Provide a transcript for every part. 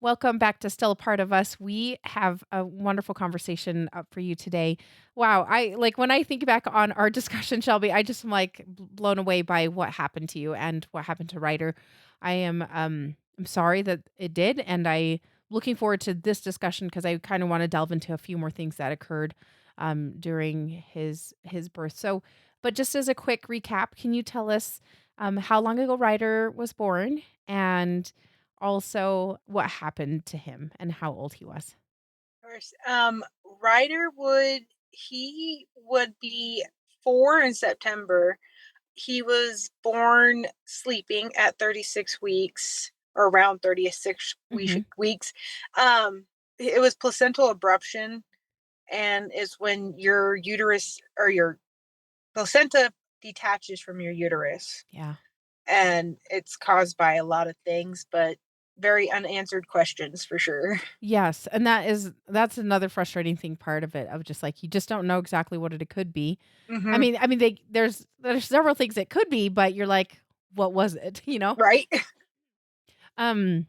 Welcome back to Still a Part of Us. We have a wonderful conversation up for you today. Wow, I like when I think back on our discussion, Shelby, I just am like blown away by what happened to you and what happened to Ryder. I'm sorry that it did, and I looking forward to this discussion because I kind of want to delve into a few more things that occurred during his birth. So, but just as a quick recap, can you tell us how long ago Ryder was born and also what happened to him and how old he was? Course. Ryder he would be 4 in September. He was born sleeping at 36 weeks or around 36 Mhm. weeks. It was placental abruption, and is when your uterus or your placenta detaches from your uterus, Yeah. and it's caused by a lot of things, but very unanswered questions for sure. Yes, and that's another frustrating thing part of it of just like you just don't know exactly what it could be. Hmm. I mean there's several things it could be, but you're like, what was it, you know? Right. Um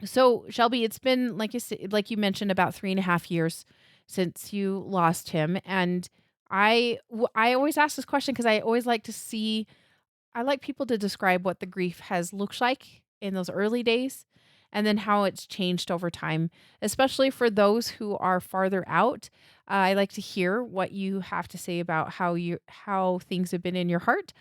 so Shelby, it's been like like you mentioned about 3.5 years since you lost him. And I always ask this question because I always like to see I like people to describe what the grief has looked like in those early days and then how it's changed over time, especially for those who are farther out. I like to hear what you have to say about how things have been in your heart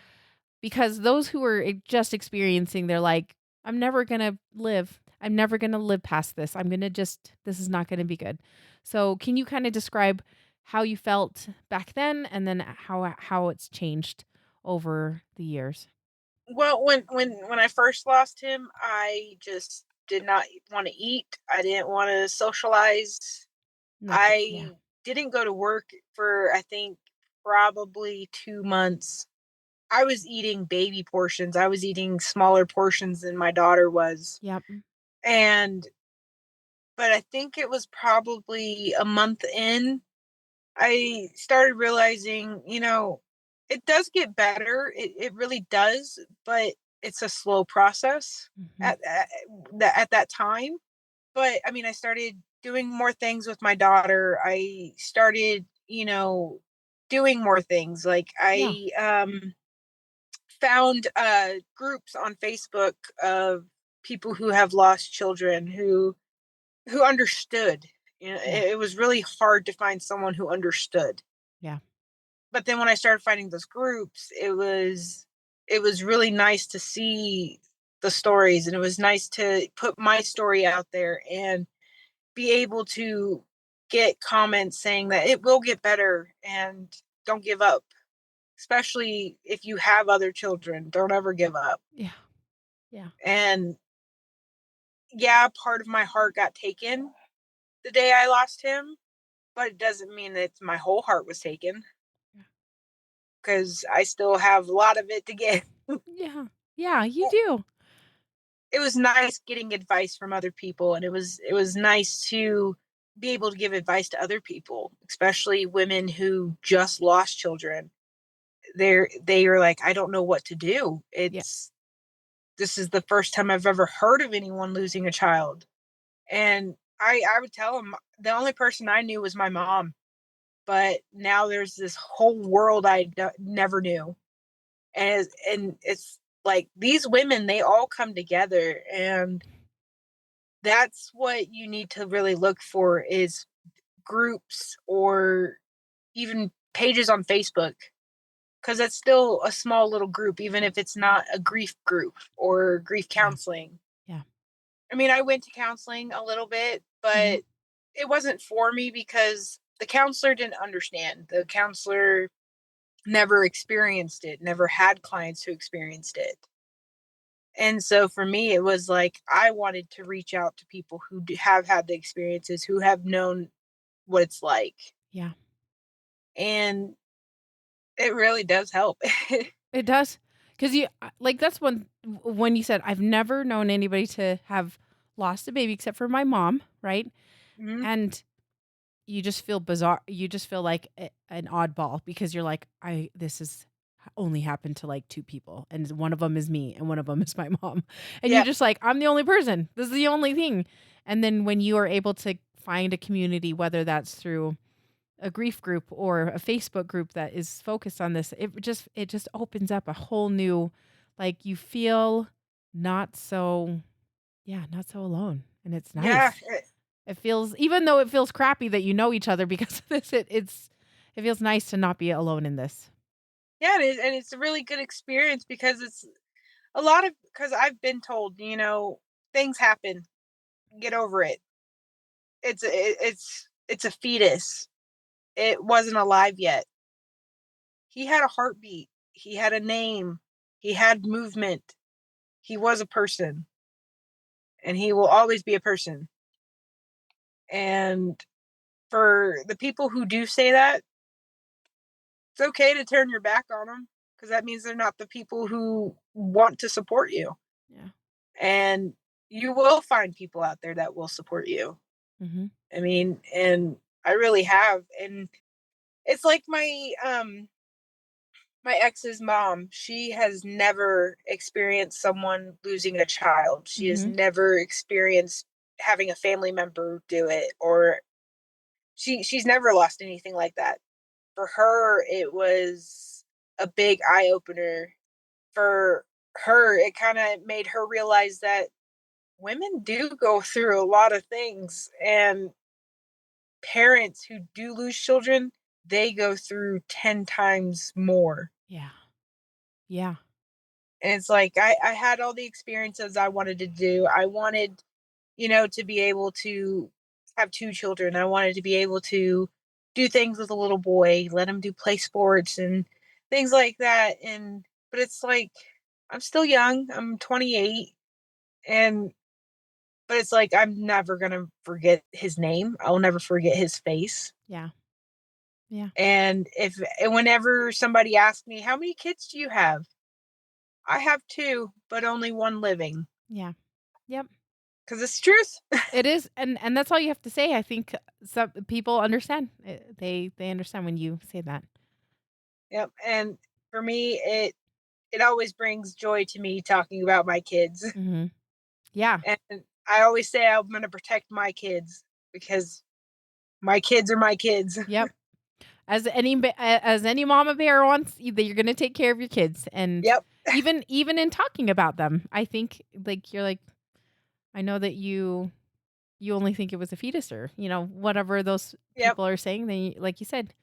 because those who are just experiencing they're like I'm never going to live. I'm never going to live past this. I'm going to just this is not going to be good. So, can you kind of describe how you felt back then and then how it's changed over the years? Well, when I first lost him, I just did not want to eat. I didn't want to socialize. Nothing, yeah. I didn't go to work for I think probably 2 months. I was eating baby portions. I was eating smaller portions than my daughter was. Yep. And but I think it was probably a month in I started realizing, it does get better. It really does, but it's a slow process Mhm. at that time. But I mean, I started doing more things with my daughter. I started, doing more things. Like Yeah. I found groups on Facebook of people who have lost children who understood. Yeah. It was really hard to find someone who understood. Yeah. But then when I started finding those groups, it was really nice to see the stories, and it was nice to put my story out there and be able to get comments saying that it will get better and don't give up. Especially if you have other children, don't ever give up. Yeah. Yeah. And yeah, part of my heart got taken the day I lost him, but it doesn't mean that my whole heart was taken Yeah. because I still have a lot of it to get. Yeah. Yeah, you do. It was nice getting advice from other people, and it was nice to be able to give advice to other people, especially women who just lost children. They are like, I don't know what to do. Yeah. It's This is the first time I've ever heard of anyone losing a child. And I would tell them the only person I knew was my mom, but now there's this whole world never knew. And it's like these women, they all come together, and that's what you need to really look for is groups or even pages on Facebook, because that's still a small little group, even if it's not a grief group or grief Yeah. counseling. Yeah. I mean, I went to counseling a little bit, Mhm. but it wasn't for me because the counselor didn't understand. The counselor never experienced it, never had clients who experienced it. And so for me, it was like I wanted to reach out to people who have had the experiences, who have known what it's like. Yeah. And it really does help. It does, because like, that's when you said, "I've never known anybody to have lost a baby except for my mom," right? Mhm. And you just feel bizarre you just feel like an oddball because you're like, "I this has only happened to, like, 2 people, and one of them is me, and one of them is my mom." And you're Yeah. just like, "I'm the only person. This is the only thing." And then when you are able to find a community, whether that's through a grief group or a Facebook group that is focused on this, it just opens up a whole new, like, you feel not so, yeah, not so alone, and it's Yeah, nice. It feels, even though it feels crappy that you know each other because of this, it feels nice to not be alone in this. yeah, and it's a really good experience because it's a lot of because I've been told, things happen, get over it. It's a fetus. It wasn't alive yet. He had a heartbeat. He had a name. He had movement. He was a person, and he will always be a person. And for the people who do say that, it's okay to turn your back on them because that means they're not the people who want to support you. Yeah. And you will find people out there that will support you. Mhm. I mean, and I really have. And it's like my ex's mom, she has never experienced someone losing a child. She has Mhm. never experienced having a family member do it, or she's never lost anything like that. For her, it was a big eye opener. For her, it kind of made her realize that women do go through a lot of things, and parents who do lose children, they go through 10 times more. Yeah. Yeah. And it's like I had all the experiences I wanted to do. I wanted, to be able to have two children. I wanted to be able to do things with a little boy, let him do play sports and things like that. And but it's like I'm still young. I'm 28, and but it's like I'm never gonna forget his name. I'll never forget his face. Yeah. Yeah. And whenever somebody asks me, "How many kids do you have?" I have two, but only one living. Yeah. Yep. Because it's the truth. It is, and that's all you have to say. I think some people understand. They understand when you say that. Yep. And for me, it always brings joy to me talking about my kids. Mhm. Yeah. And I always say I'm going to protect my kids because my kids are my kids. Yep. As any mama bear wants, that you're gonna take care of your kids, and Yep. even in talking about them, I think, like, you're like, I know that you only think it was a fetus, or, whatever those Yep. people are saying, then like you said,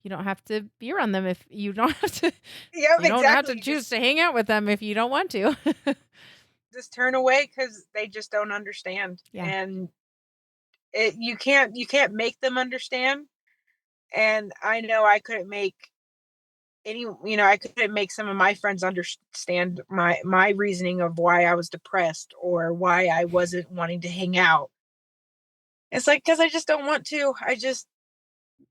you don't have to be around them if you don't have to. Yep. You don't have to Exactly. choose to hang out with them if you don't want to. Just turn away because they just don't understand. Yeah. And you can't make them understand. And I know I couldn't make some of my friends understand my reasoning of why I was depressed or why I wasn't wanting to hang out. It's like because I just don't want to.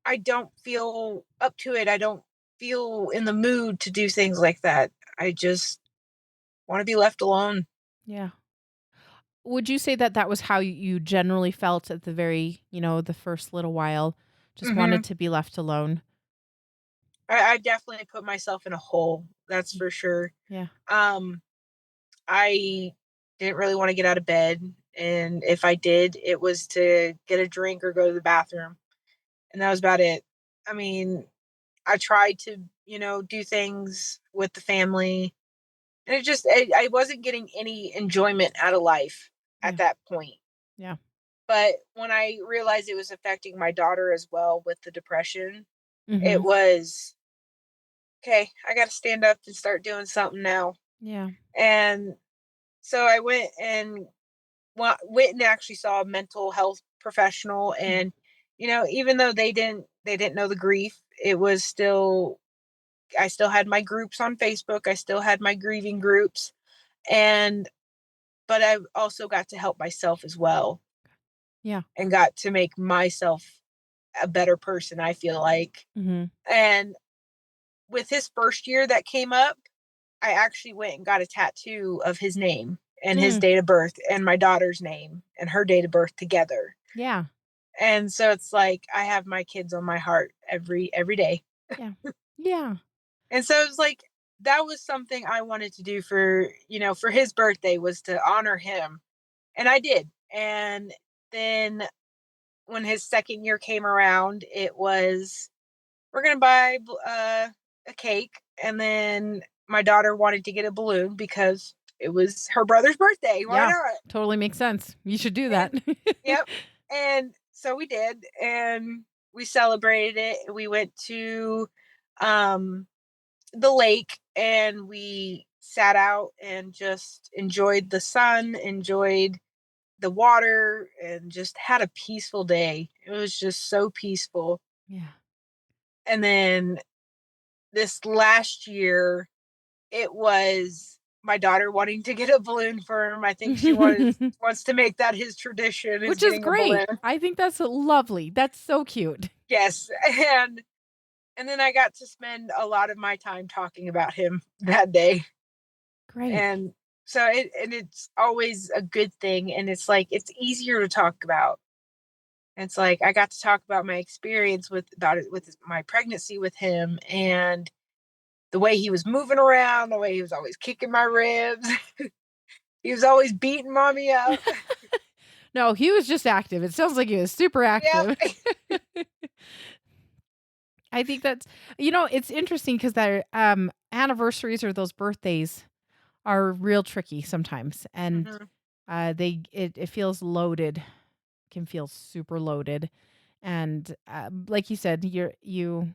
I don't feel up to it. I don't feel in the mood to do things like that. I just want to be left alone. Yeah. Would you say that that was how you generally felt at the very, the first little while? Just Hmm. wanted to be left alone? I definitely put myself in a hole. That's Y- for sure. Yeah. Um, I didn't really want to get out of bed, and if I did, it was to get a drink or go to the bathroom, and that was about it. I mean, I tried to, do things with the family, and I wasn't getting any enjoyment out of life at Yeah. that point. Yeah. But when I realized it was affecting my daughter as well with the depression, it Mhm. was okay. I got to stand up and start doing something now. Yeah. And so I went and actually saw a mental health professional. Mm. And even though they didn't know the grief, it was still I still had my groups on Facebook. I still had my grieving groups, and but I also got to help myself as well, Yeah. and got to make myself a better person, I feel like. Mhm. And with his first year that came up, I actually went and got a tattoo of his name and his Mm. date of birth and my daughter's name and her date of birth together. Yeah. And so it's like I have my kids on my heart every day. Yeah. Yeah. And so it was like that was something I wanted to do for his birthday was to honor him. And I did. And then when his second year came around, it was, we're gonna buy a cake, and then my daughter wanted to get a balloon because it was her brother's birthday. Why Yeah, not? totally makes sense. You should do that. And yep, and so we did, and we celebrated it. We went to um, the lake, and we sat out and just enjoyed the sun, enjoyed the water, and just had a peaceful day. It was just so peaceful. Yeah. And then this last year, it was my daughter wanting to get a balloon for him. I think she wants to make that his tradition, is Which is getting a great. balloon. I think that's lovely. That's so cute. Yes, and then I got to spend a lot of my time talking about him that day. Great. And so it's always a good thing, and it's like it's easier to talk about. It's like I got to talk about my experience with my pregnancy with him, and the way he was moving around, the way he was always kicking my ribs. He was always beating mommy up. No, he was just active. It sounds like he was super active. Yep. I think that's it's interesting because their anniversaries or those birthdays are real tricky sometimes, and Mhm. it feels loaded, can feel super loaded, and like you said, you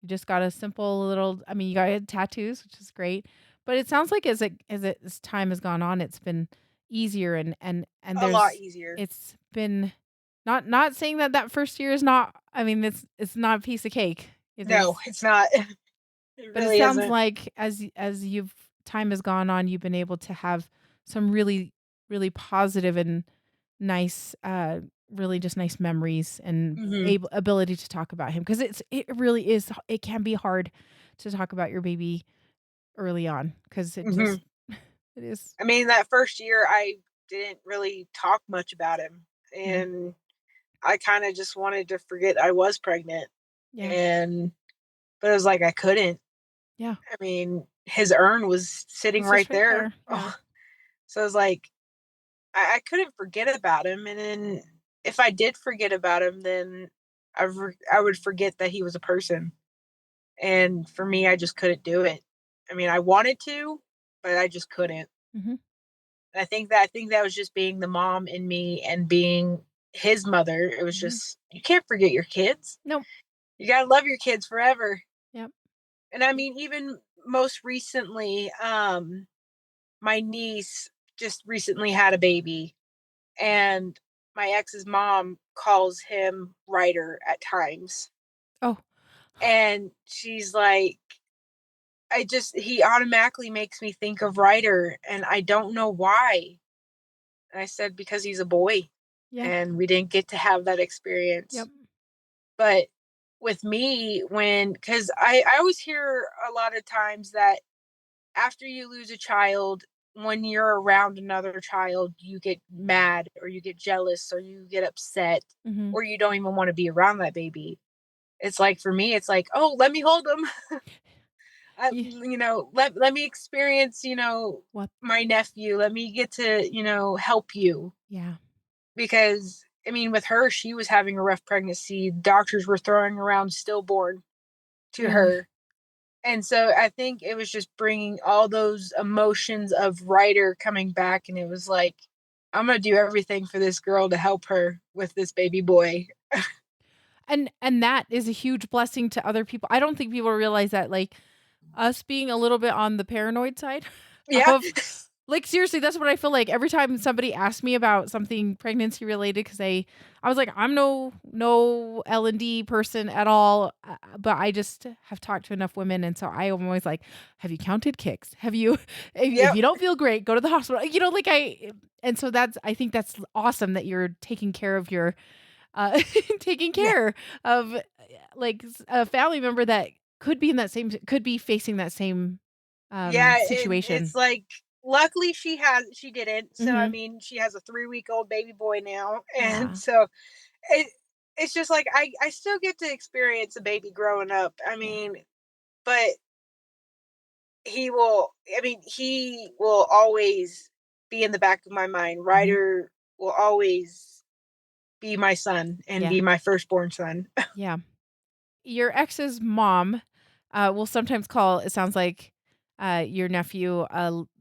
just got a simple little. I mean, you got tattoos, which is great, but it sounds like as time has gone on, it's been easier, and A lot easier. it's been not saying that that first year is not. I mean, it's not a piece of cake. No, it's not. It But it really sounds isn't. like as you've time has gone on, you've been able to have some really positive and nice, really just nice memories and Mhm. ability to talk about him because it really is it can be hard to talk about your baby early on because it Mhm. just it is. I mean, that first year, I didn't really talk much about him, Yeah. and I kinda just wanted to forget I was pregnant, Yeah. and but it was like I couldn't. Yeah. I mean, his urn was sitting It's just right right there. there. Yeah. So I was like, I couldn't forget about him, and then if I did forget about him, then I would forget that he was a person, and for me, I just couldn't do it. I mean, I wanted to, but I just couldn't. Mhm. And I think that was just being the mom in me and being his mother. It was Mhm. just you can't forget your kids. Nope. You gotta love your kids forever. Yep. And I mean, even most recently, my niece just recently had a baby, and my ex's mom calls him Ryder at times. Oh, And she's like, I just, he automatically makes me think of Ryder, and I don't know why. And I said, because he's a boy, yeah. and we didn't get to have that experience. Yep. But with me, because I always hear a lot of times that after you lose a child, when you're around another child, you get mad or you get jealous or you get upset Mhm. or you don't even want to be around that baby. It's like for me, it's like, oh, let me hold them. Yeah. Let me experience, What? my nephew. Let me get to, help you. Yeah. Because I mean, with her, she was having a rough pregnancy. Doctors were throwing around stillborn to Really. her. And so I think it was just bringing all those emotions of Ryder coming back, and it was like, I'm gonna do everything for this girl to help her with this baby boy. And that is a huge blessing to other people. I don't think people realize that, like, us being a little bit on the paranoid side Yeah. of like, seriously, that's what I feel like every time somebody asks me about something pregnancy related because I was like, "I'm no L&D person at all," but I just have talked to enough women, and so I am always like, "Have you counted kicks? Have you if Yep. you don't feel great, go to the hospital." Like, and so I think that's awesome that you're taking care of your taking Yeah. care of, like, a family member that could be facing that same, Yeah, and it's situation. like luckily she didn't. So I Mhm. mean, she has a 3-week-old baby boy now. And Yeah. so it it's just like I still get to experience a baby growing up. I Yeah. mean, but he will always be in the back of my mind. Mhm. Ryder will always be my son and Yeah. be my firstborn son. Yeah. Your ex's mom, will sometimes call it sounds like, your nephew,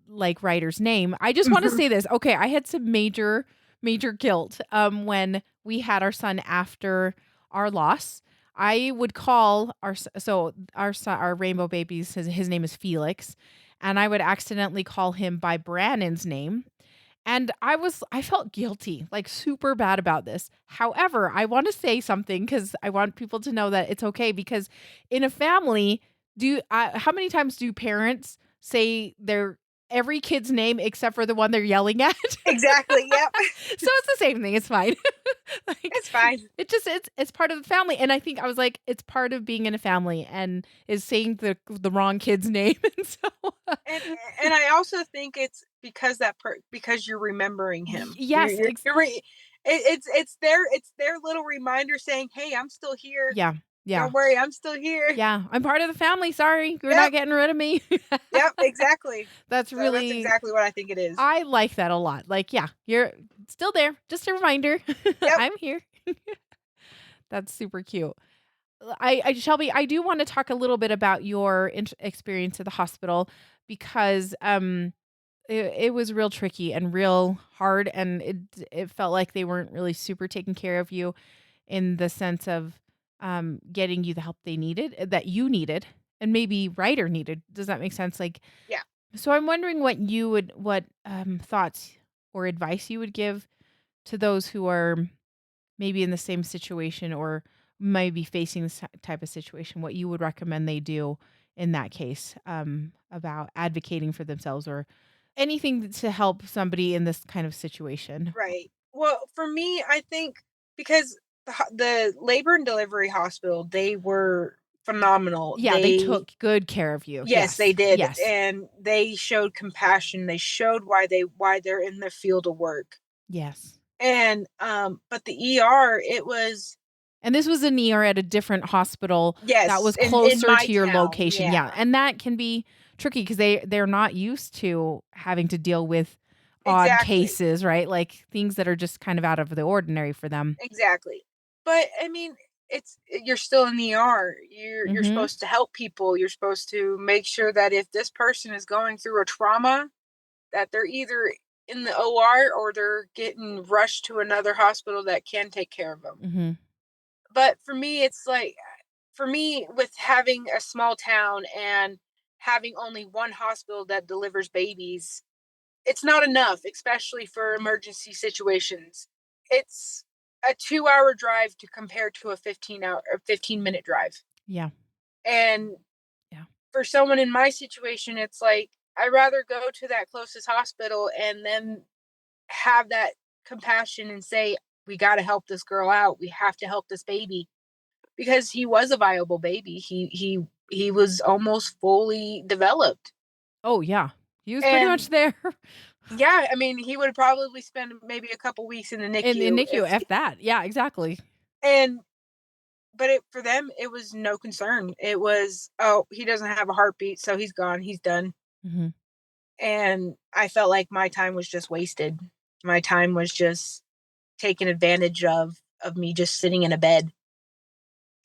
like Ryder's name. I just wanna say this, okay, I had some major, major guilt, when we had our son after our loss. I would call our rainbow babies, his name is Felix, and I would accidentally call him by Brandon's name, and I felt guilty, like, super bad about this. However, I wanna say something because I want people to know that it's okay because in a family, how many times do parents say their every kid's name except for the one they're yelling at? Exactly. Yep. So it's the same thing, it's fine. Like, It's fine. it's part of the family, and I think I was like, it's part of being in a family and is saying the wrong kid's name, and so And and I also think it's because because you're remembering him. yes, It's their little reminder saying, "Hey, I'm still here. yeah, yeah. Don't worry, I'm still here." Yeah, I'm part of the family, sorry, you're not Yep. getting rid of me. Yep, exactly. That's So that's really exactly what I think it is. I like that a lot, like, yeah, you're still there, just a reminder, Yep. I'm here. That's super cute. Shelby, I do wanna talk a little bit about your experience at the hospital because, it was real tricky and real hard, and it felt like they weren't really super taking care of you in the sense of, getting you the help they needed that you needed, and maybe Ryder needed. Does that make sense? Like, Yeah. so I'm wondering what, thoughts or advice you would give to those who are maybe in the same situation or might be facing this type of situation, what you would recommend they do in that case, about advocating for themselves or anything to help somebody in this kind of situation. Right. Well, for me, I think because the labor and delivery hospital, they were phenomenal. Yeah, they took good care of you. Yes, they Yes. did, Yes. and they showed compassion. They showed why they're in the field of work. Yes. And but the ER, it was And this was an ER at a different hospital that yes, was in closer my to your town. location. Yeah. Yeah, and that can be tricky because they're not used to having to deal with odd Exactly. cases, right? Like things that are just kind of out of the ordinary for them. Exactly. But I mean, you're still in the ER. You're Mhm. supposed to help people. You're supposed to make sure that if this person is going through a trauma, that they're either in the OR or they're getting rushed to another hospital that can take care of them. Mhm. But for me, it's like for me with having a small town and having only one hospital that delivers babies, it's not enough, especially for emergency situations. It's a 2-hour drive to compare to a 15-minute drive. Yeah. And Yeah. for someone in my situation, it's like I'd rather go to that closest hospital and then have that compassion and say, we got to help this girl out. We have to help this baby because he was a viable baby. He was almost fully developed. Oh, yeah. He was pretty And much there yeah, I mean, he would probably spend maybe a couple weeks in the in NICU NICU, F that. Yeah, exactly. and but for them it was no concern. It was, oh, he doesn't have a heartbeat, so he's gone, he's done. Mhm. And I felt like my time was just wasted. My time was just taken advantage of me just sitting in a bed.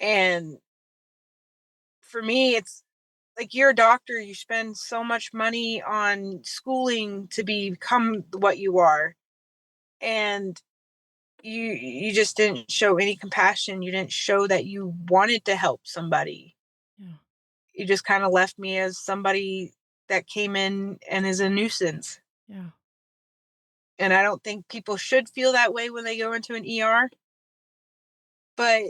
And for me, it's like you're a doctor, you spend so much money on schooling to become what you are. And you just didn't show any compassion. You didn't show that you wanted to help somebody. Yeah. You just kind of left me as somebody that came in and is a nuisance. Yeah. And I don't think people should feel that way when they go into an ER, but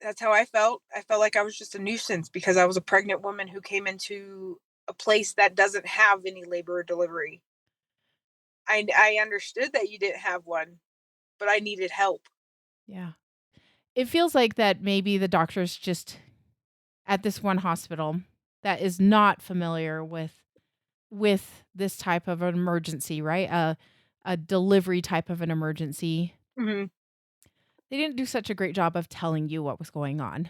that's how I felt. I felt like I was just a nuisance because I was a pregnant woman who came into a place that doesn't have any labor or delivery. I understood that you didn't have one, but I needed help. Yeah. It feels like that maybe the doctors just at this one hospital that is not familiar with this type of an emergency, right? A delivery type of an emergency. Mhm. They didn't do such a great job of telling you what was going on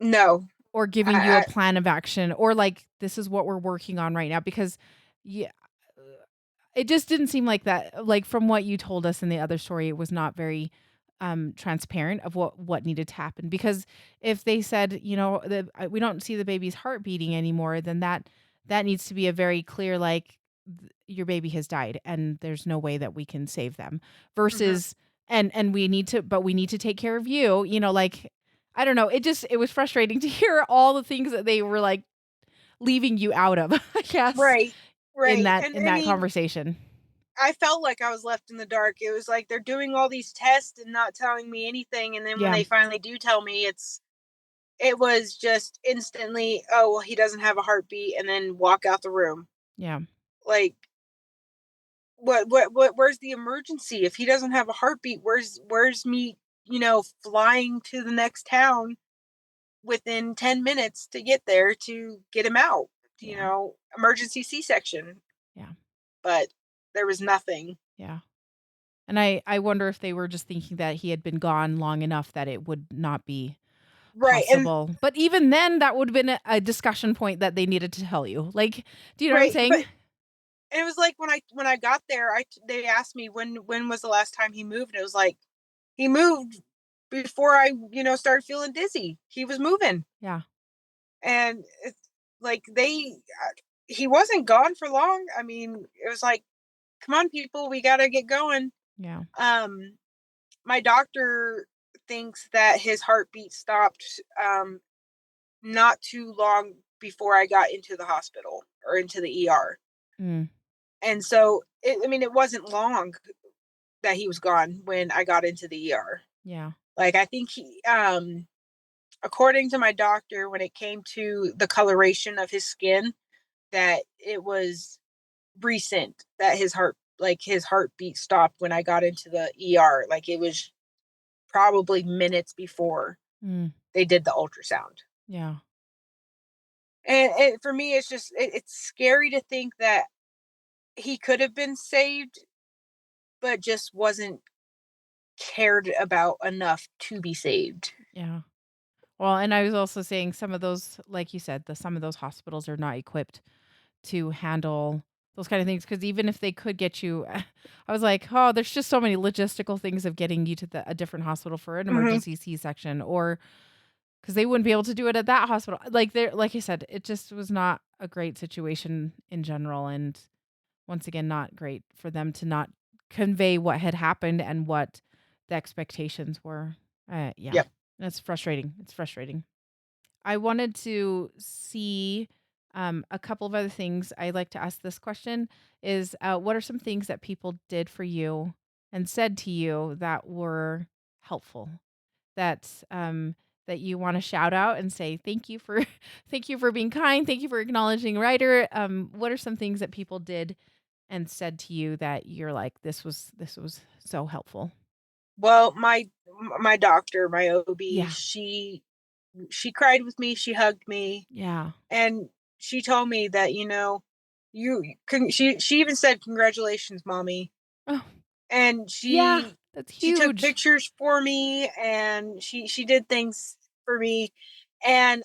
No. or giving you a I plan of action or like this is what we're working on right now because yeah, it just didn't seem like that like from what you told us in the other story it was not very transparent of what needed to happen. Because if they said, we don't see the baby's heart beating anymore, then that needs to be a very clear, like, your baby has died and there's no way that we can save them, Mhm. versus, and we need to take care of you, like, I don't know, it was frustrating to hear all the things that they were, like, leaving you out of, I guess, Right. in Right. that And in I that mean, conversation. I felt like I was left in the dark. It was like they're doing all these tests and not telling me anything, and then when Yeah, they finally do tell me, it was just instantly, "Oh, well, he doesn't have a heartbeat," and then walk out the room. yeah, Like, where's the emergency? If he doesn't have a heartbeat, where's me, flying to the next town within 10 minutes to get there to get him out, yeah, emergency C-section. yeah, But there was nothing. yeah. And I wonder if they were just thinking that he had been gone long enough that it would not be Right. And possible. But even then, that would have been a discussion point that they needed to tell you. Like, do you know what I'm right, but saying? it was like when I got there, they asked me when was the last time he moved, and it was like he moved before I, started feeling dizzy. He was moving, Yeah, and it's like he wasn't gone for long. I mean, it was like, come on, people, we got to get going. yeah. Um, my doctor thinks that his heartbeat stopped not too long before I got into the hospital or into the ER. Mm, And so, I mean, it wasn't long that he was gone when I got into the ER. yeah. Like, I think according to my doctor, when it came to the coloration of his skin, that it was recent that his heartbeat stopped when I got into the ER. Like, it was probably minutes before Mm, they did the ultrasound. yeah, And for me, it's scary to think that he could have been saved, but just wasn't cared about enough to be saved. yeah. Well, and I was also saying some of those, like you said, some of those hospitals are not equipped to handle those kind of things. Because even if they could get you, I was like, oh, there's just so many logistical things of getting you to a different hospital for an Mhm. emergency C-section, or because they wouldn't be able to do it at that hospital. Like I said, it just was not a great situation in general, and once again, not great for them to not convey what had happened and what the expectations were. Yeah, Yep. that's frustrating. It's frustrating. I wanted to see a couple of other things. I like to ask this question is, what are some things that people did for you and said to you that were helpful, that that you want to shout out and say thank you for thank you for being kind, thank you for acknowledging Ryder. What are some things that people did and said to you that you're like, this was so helpful? Well, my doctor, my OB, Yeah. she cried with me, she hugged me, Yeah. and she told me that, she even said, "Congratulations, mommy." Oh, And yeah. That's she took huge. pictures for me, and she did things for me, and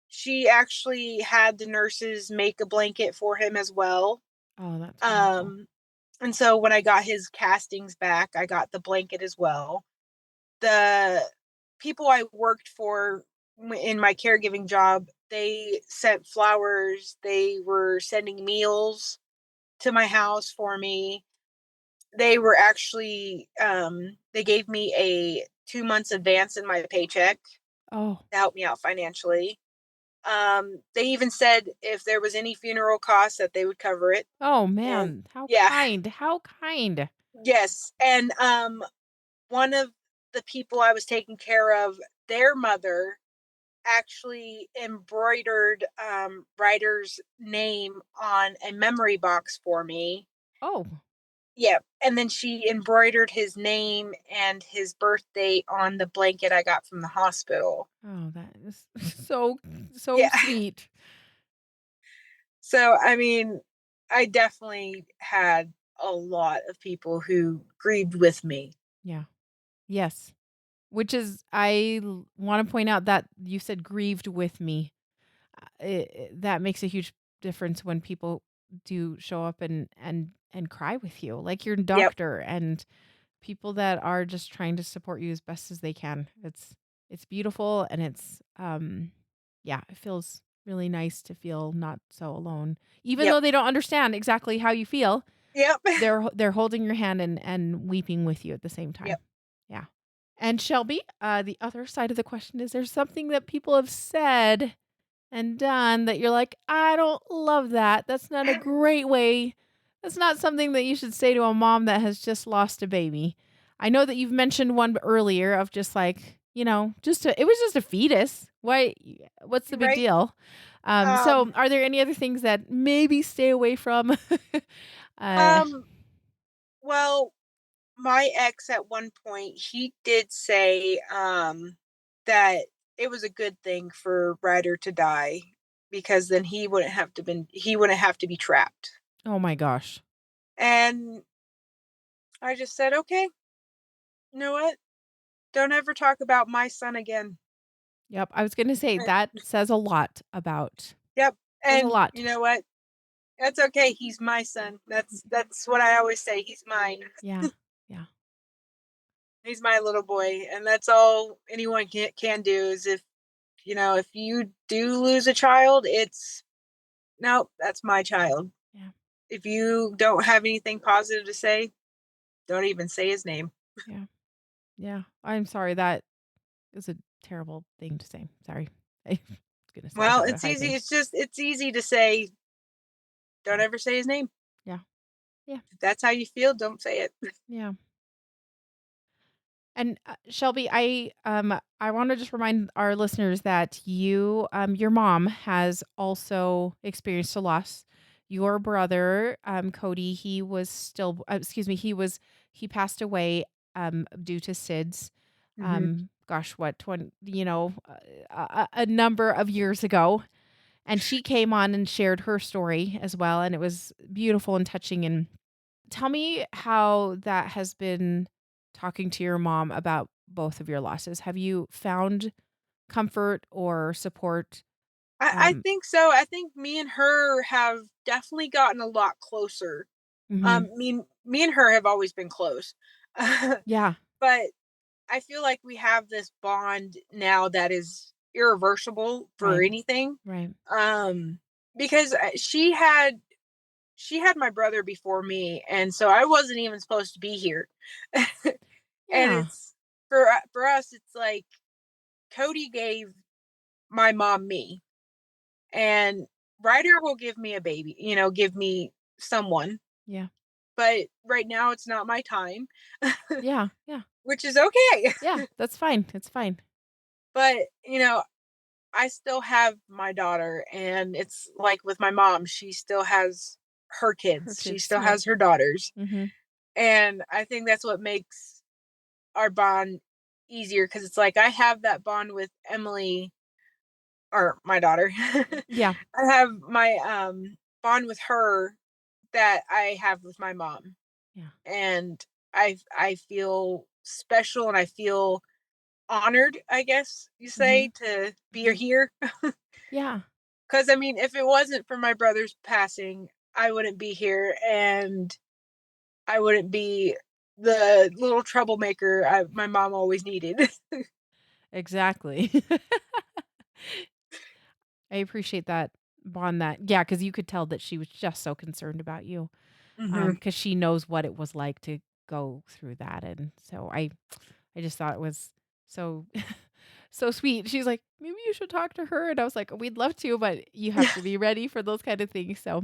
she actually had the nurses make a blanket for him as well. Oh, that's wonderful. Um and so when I got his castings back, I got the blanket as well. The people I worked for in my caregiving job, they sent flowers, they were sending meals to my house for me. They were actually they gave me a 2 months advance in my paycheck Oh. to help me out financially. They even said if there was any funeral costs that they would cover it. Oh, And man. How yeah, kind. How kind. yes. And one of the people I was taking care of, their mother actually embroidered Ryder's name on a memory box for me. Oh. Yeah, and then she embroidered his name and his birth date on the blanket I got from the hospital. Oh, that is so so Yeah. sweet. So, I mean, I definitely had a lot of people who grieved with me. Yeah. Yes. Which is, I want to point out that you said grieved with me. That makes a huge difference when people do show up and cry with you, like your Yep. doctor, and people that are just trying to support you as best as they can. It's beautiful and yeah, it feels really nice to feel not so alone. Even Yep. though they don't understand exactly how you feel, Yep. they're holding your hand and weeping with you at the same time. Yep. Yeah. And Shelby, the other side of the question is there something that people have said and done that you're like, "I don't love that. That's not a great way. That's not something that you should say to a mom that has just lost a baby." I know that you've mentioned one earlier of just like, it was just a fetus. What's the big Right. deal? So Um, are there any other things that maybe stay away from? uh, um, well, my ex at one point, he did say, that it was a good thing for Ryder to die because then he wouldn't have to be trapped. oh my gosh. And I just said, okay, you know what? Don't ever talk about my son again. Yep, I was gonna say that says a lot about Yep. says a And lot. you know what? That's okay. He's my son. That's what I always say. He's mine. Yeah. Yeah. He's my little boy, and that's all anyone can do is if you do lose a child, it's no, that's my child. Yeah. If you don't have anything positive to say, don't even say his name. Yeah. Yeah. I'm sorry that is a terrible thing to say. Sorry. I was gonna say Well, how to it's hide easy. things. It's easy to say, don't Yeah. ever say his name. Yeah. Yeah. If that's how you feel, don't say it. Yeah. And Shelby, I want to just remind our listeners that your mom has also experienced a loss. Your brother, Cody, he passed away due to SIDS. Hmm. Gosh, what 20, a number of years ago. And she came on and shared her story as well, and it was beautiful and touching. And tell me how that has been talking to your mom about both of your losses. Have you found comfort or support? I Um, think so. I think me and her have definitely gotten a lot closer. mhm. Me and her have always been close. Yeah, But I feel like we have this bond now that is irreversible for right, anything. right. Um, because she had my brother before me, and so I wasn't even supposed to be here. And Yeah, it's for us, it's like Cody gave my mom me, and Ryder will give me a baby, give me someone. yeah, But right now, it's not my time, yeah, yeah, which is okay. yeah. That's fine. It's fine. But I still have my daughter, and it's like with my mom, she still has her Her kids, she kids, still right? has her daughters. Mm-hmm. And I think that's what makes our bond easier because it's like I have that bond with Emily or my daughter. Yeah, I have my bond with her that I have with my mom. yeah. And I feel special and I feel honored, I guess you Mm-hmm. say, to be Mm-hmm. here. Yeah, Because I mean, if it wasn't for my brother's passing, I wouldn't be here, and I wouldn't be the little troublemaker my mom always needed. exactly. I appreciate that bond that, yeah, because you could tell that she was just so concerned about you. Hmm. Because she knows what it was like to go through that, and so I just thought it was so so sweet. She's like, "Maybe you should talk to her," and I was like, "We'd love to, but you have to be ready for those kind of things." So,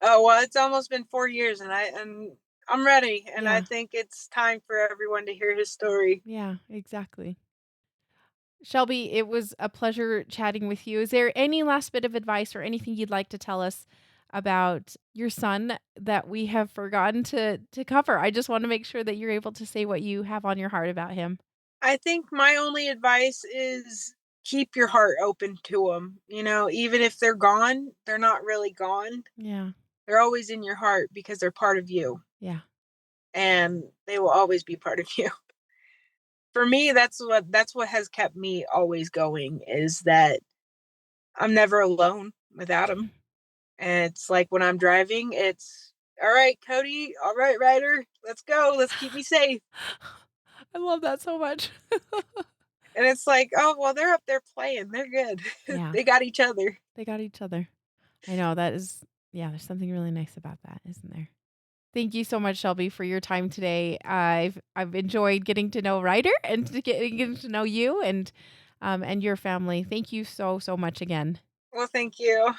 Oh well, it's almost been 4 years, and I'm ready, and I yeah, think it's time for everyone to hear his story. yeah, exactly. Shelby, it was a pleasure chatting with you. Is there any last bit of advice or anything you'd like to tell us about your son that we have forgotten to cover? I just want to make sure that you're able to say what you have on your heart about him. I think my only advice is keep your heart open to them. Even if they're gone, they're not really gone. Yeah, They're always in your heart because they're part of you, yeah. and they will always be part of you. For me, that's what has kept me always going is that I'm never alone without them. And it's like when I'm driving, it's All right, Cody. All right, Ryder. Let's go. Let's keep me safe. I love that so much. And it's like, oh, well, they're up there playing. They're good. Yeah, They got each other. they got each other. I know that is yeah, there's something really nice about that, isn't there? Thank you so much, Shelby, for your time today. I've enjoyed getting to know Ryder and getting to know you and your family. Thank you so so much again. Well, thank you.